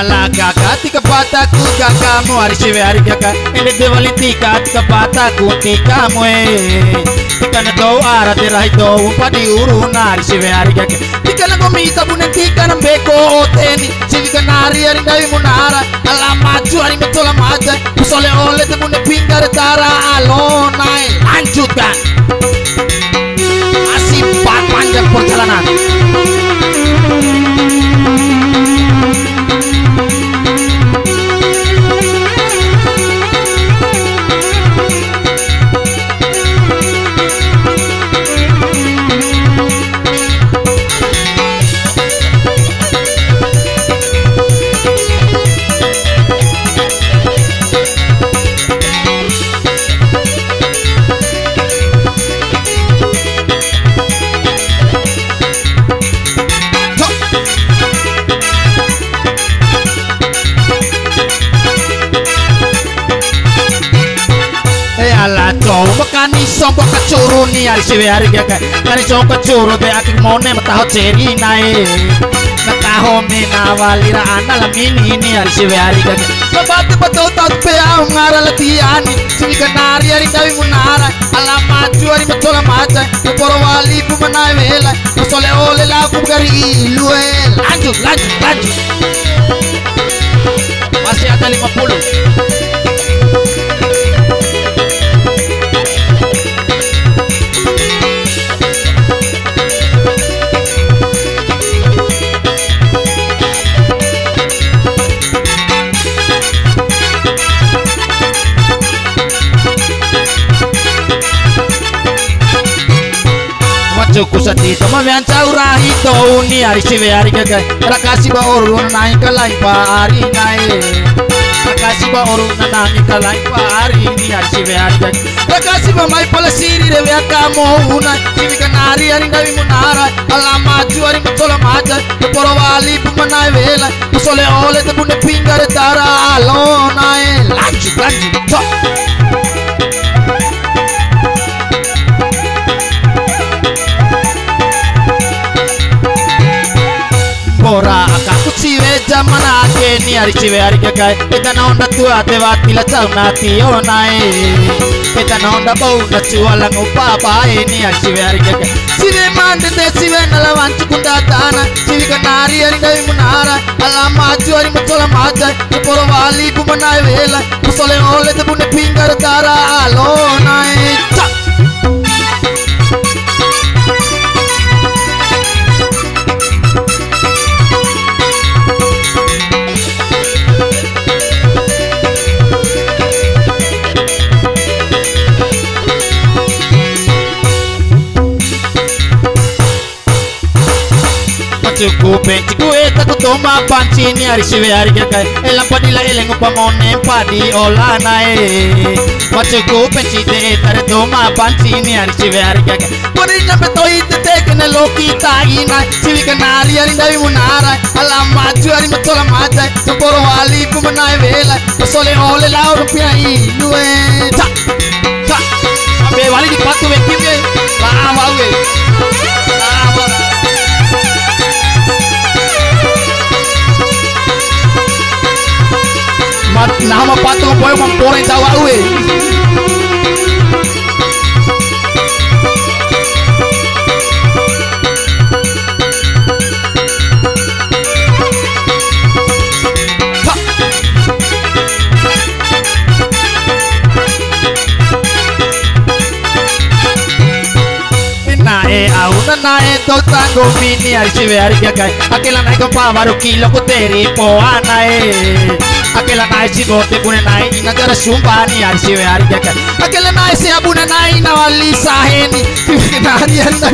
ala gaga tika pataku gagamu hari siwe hari gaga ele devali tika pataku tikamu tika na do ara terahi do padi uruna hari siwe hari gaga tika na gomita bunen tika na beko oteni sivi kanari hari ndawi munara ala maju hari metola maja kusole ole te bunen pinggare tara alona lanjutkan masih panjang perjalanan. Ala cow makani sompo kacuru ni hari siwe hari gaga kani sompo kacuru be akik mone mataho ceri nae mataho mena walira anala mini ni hari siwe hari gaga babate bato tat pe au ngara latiani sivi kanari hari dawi munara ala maju hari matola maja poro wali bumana vela sole ole la kubgari lue lanjut masih ada 50. Cukup sedih sama yang caurah itu ni hari siwe hari gaga rakasi ba urun naik ke lain hari naik rakasi ba urun naik ke lain hari ni hari siwe hari gaga rakasi ba mai pala siri dewe kamu una sivi kanari hari dawi munara ala maju hari matola maja poro wali bumana vela kusole ole te bune pinggare tara alona lanjut Bora akaku ciwe zaman ake ni hari ciwe hari gaga kita naonda tua te watila cauna tio nae kita naonda bau na cuala ngupapa ni hari ciwe hari gaga ciwe mande te ciwe nalawan cukunda tana ciwe kanari hari dawi munara ala maju hari matola maja poro wali bumana vela kusole ole te bune pinggare tara alona cukup ciku eta ku toma panci ni hari siwe hari gaga elang padila eleng upamone padi olanae macuku penci de eta toma panci ni hari siwe hari gaga kodina betoi te kene loki taina sivi kanari hari dawi munara ala maju hari matola maja poro wali bumana vela sole ole la rupiah ilue ta abe wali di patu bekimbe ba wawe nama patung boy memporeng tawa uwe nae auna nae to tango mini hari siwe hari gaga akela nae ko pavaru kilo ko teri po anae akela nae si bote bune nae ina gara sumbani hari siwe hari gaga akela nae si abune nae na wali saheni hari anda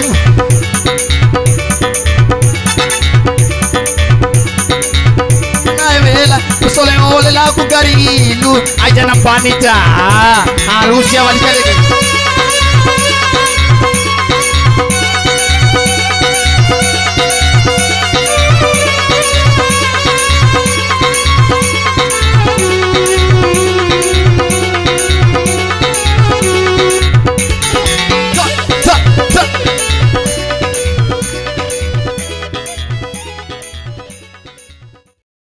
nae vela sole ole la ku gari lu aja na panita harusia wali kale